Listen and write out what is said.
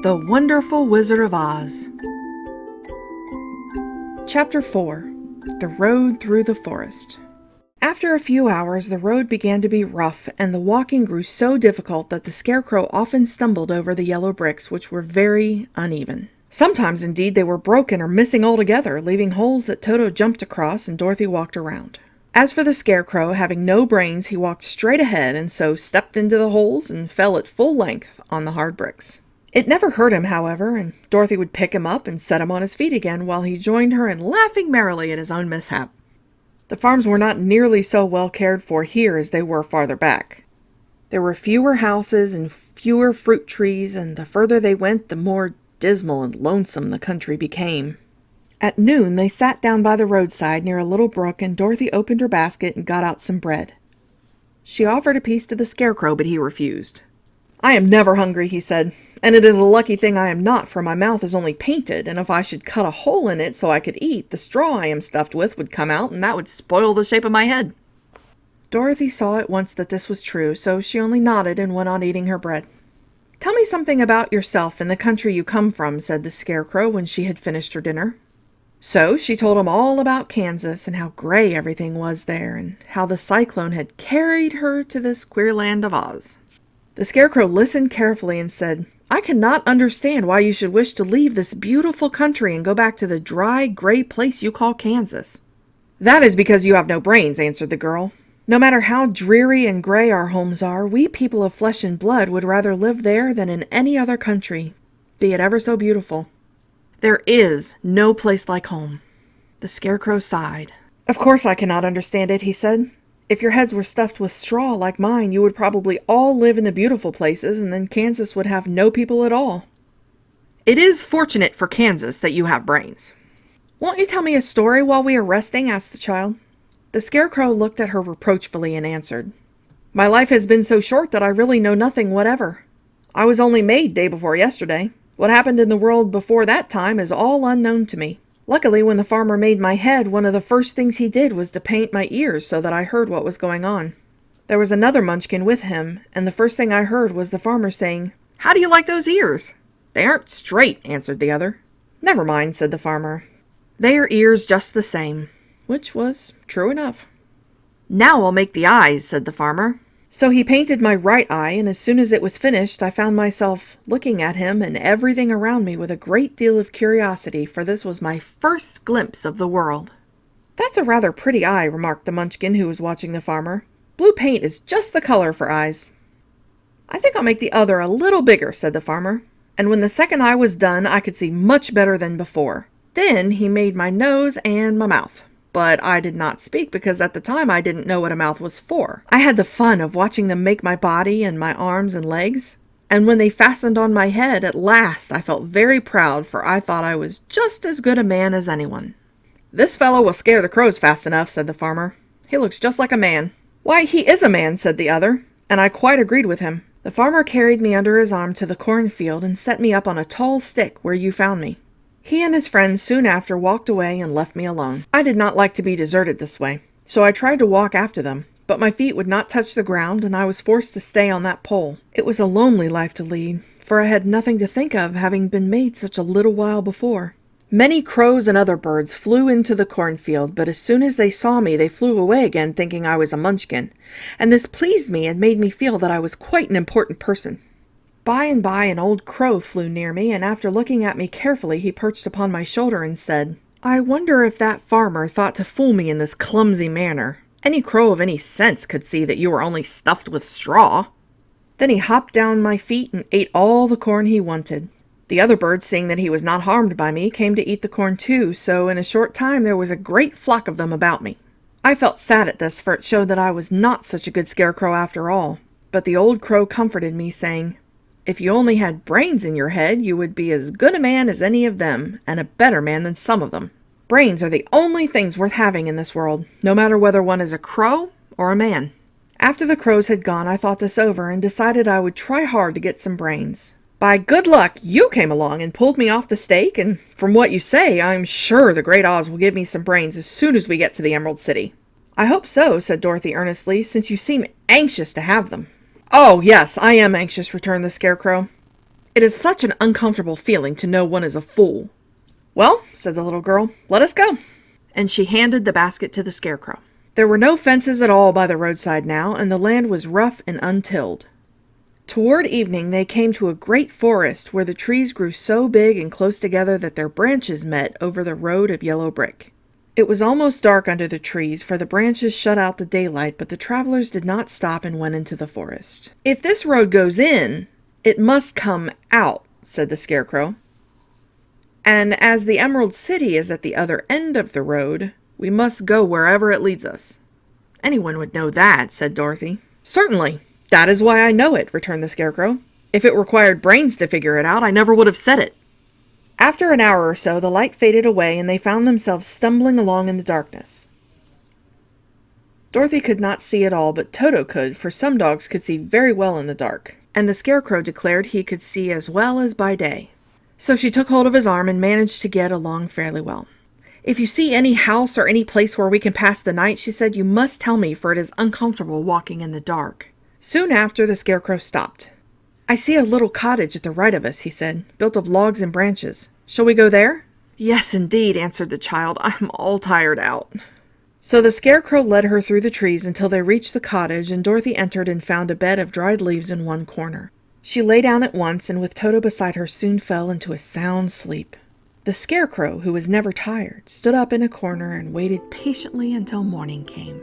The Wonderful Wizard of Oz. Chapter 4. The Road Through the Forest. After a few hours, the road began to be rough, and the walking grew so difficult that the Scarecrow often stumbled over the yellow bricks, which were very uneven. Sometimes, indeed, they were broken or missing altogether, leaving holes that Toto jumped across and Dorothy walked around. As for the Scarecrow, having no brains, he walked straight ahead and so stepped into the holes and fell at full length on the hard bricks. It never hurt him, however, and Dorothy would pick him up and set him on his feet again while he joined her in laughing merrily at his own mishap. The farms were not nearly so well cared for here as they were farther back. There were fewer houses and fewer fruit trees, and the further they went, the more dismal and lonesome the country became. At noon, they sat down by the roadside near a little brook, and Dorothy opened her basket and got out some bread. She offered a piece to the Scarecrow, but he refused. "I am never hungry," he said, "and it is a lucky thing I am not, for my mouth is only painted, and if I should cut a hole in it so I could eat, the straw I am stuffed with would come out, and that would spoil the shape of my head." Dorothy saw at once that this was true, so she only nodded and went on eating her bread. "Tell me something about yourself and the country you come from," said the Scarecrow when she had finished her dinner. So she told him all about Kansas and how gray everything was there, and how the cyclone had carried her to this queer land of Oz. The Scarecrow listened carefully and said, "I cannot understand why you should wish to leave this beautiful country and go back to the dry, gray place you call Kansas." "That is because you have no brains," answered the girl. "No matter how dreary and gray our homes are, we people of flesh and blood would rather live there than in any other country, be it ever so beautiful. There is no place like home." The Scarecrow sighed. "Of course I cannot understand it," he said. "If your heads were stuffed with straw like mine, you would probably all live in the beautiful places, and then Kansas would have no people at all." "It is fortunate for Kansas that you have brains." "Won't you tell me a story while we are resting?" asked the child. The Scarecrow looked at her reproachfully and answered, "My life has been so short that I really know nothing whatever. I was only made day before yesterday. What happened in the world before that time is all unknown to me. Luckily, when the farmer made my head, one of the first things he did was to paint my ears so that I heard what was going on. There was another Munchkin with him, and the first thing I heard was the farmer saying, 'How do you like those ears?' 'They aren't straight,' answered the other. 'Never mind,' said the farmer. 'They are ears just the same,' which was true enough. 'Now I'll make the eyes,' said the farmer. So he painted my right eye, and as soon as it was finished, I found myself looking at him and everything around me with a great deal of curiosity, for this was my first glimpse of the world." "That's a rather pretty eye," remarked the Munchkin who was watching the farmer. "Blue paint is just the color for eyes." "I think I'll make the other a little bigger," said the farmer. And when the second eye was done, I could see much better than before. Then he made my nose and my mouth. But I did not speak because at the time I didn't know what a mouth was for. I had the fun of watching them make my body and my arms and legs. And when they fastened on my head, at last I felt very proud, for I thought I was just as good a man as anyone. "This fellow will scare the crows fast enough," said the farmer. "He looks just like a man." "Why, he is a man," said the other, and I quite agreed with him. The farmer carried me under his arm to the cornfield and set me up on a tall stick where you found me. He and his friends soon after walked away and left me alone. I did not like to be deserted this way, so I tried to walk after them, but my feet would not touch the ground, and I was forced to stay on that pole. It was a lonely life to lead, for I had nothing to think of, having been made such a little while before. Many crows and other birds flew into the cornfield, but as soon as they saw me, they flew away again, thinking I was a Munchkin, and this pleased me and made me feel that I was quite an important person. By and by an old crow flew near me, and after looking at me carefully, he perched upon my shoulder and said, "I wonder if that farmer thought to fool me in this clumsy manner. Any crow of any sense could see that you were only stuffed with straw." Then he hopped down my feet and ate all the corn he wanted. The other birds, seeing that he was not harmed by me, came to eat the corn too, so in a short time there was a great flock of them about me. I felt sad at this, for it showed that I was not such a good Scarecrow after all. But the old crow comforted me, saying, "If you only had brains in your head, you would be as good a man as any of them, and a better man than some of them. Brains are the only things worth having in this world, no matter whether one is a crow or a man." After the crows had gone, I thought this over and decided I would try hard to get some brains. By good luck, you came along and pulled me off the stake, and from what you say, I'm sure the Great Oz will give me some brains as soon as we get to the Emerald City. "I hope so," said Dorothy earnestly, "since you seem anxious to have them." "Oh, yes, I am anxious," returned the Scarecrow. It is such an uncomfortable feeling to know one is a fool. Well, said the little girl, let us go. And she handed the basket to the Scarecrow. There were no fences at all by the roadside now, and the land was rough and untilled. Toward evening they came to a great forest where the trees grew so big and close together that their branches met over the road of yellow brick. It was almost dark under the trees, for the branches shut out the daylight, but the travelers did not stop and went into the forest. If this road goes in, it must come out, said the Scarecrow. And as the Emerald City is at the other end of the road, we must go wherever it leads us. Anyone would know that, said Dorothy. Certainly. That is why I know it, returned the Scarecrow. If it required brains to figure it out, I never would have said it. After an hour or so, the light faded away, and they found themselves stumbling along in the darkness. Dorothy could not see at all, but Toto could, for some dogs could see very well in the dark, and the Scarecrow declared he could see as well as by day. So she took hold of his arm and managed to get along fairly well. If you see any house or any place where we can pass the night, she said, you must tell me, for it is uncomfortable walking in the dark. Soon after, the Scarecrow stopped. I see a little cottage at the right of us, he said, built of logs and branches. Shall we go there? Yes, indeed, answered the child. I am all tired out. So the Scarecrow led her through the trees until they reached the cottage, and Dorothy entered and found a bed of dried leaves in one corner. She lay down at once, and with Toto beside her soon fell into a sound sleep. The Scarecrow, who was never tired, stood up in a corner and waited patiently until morning came.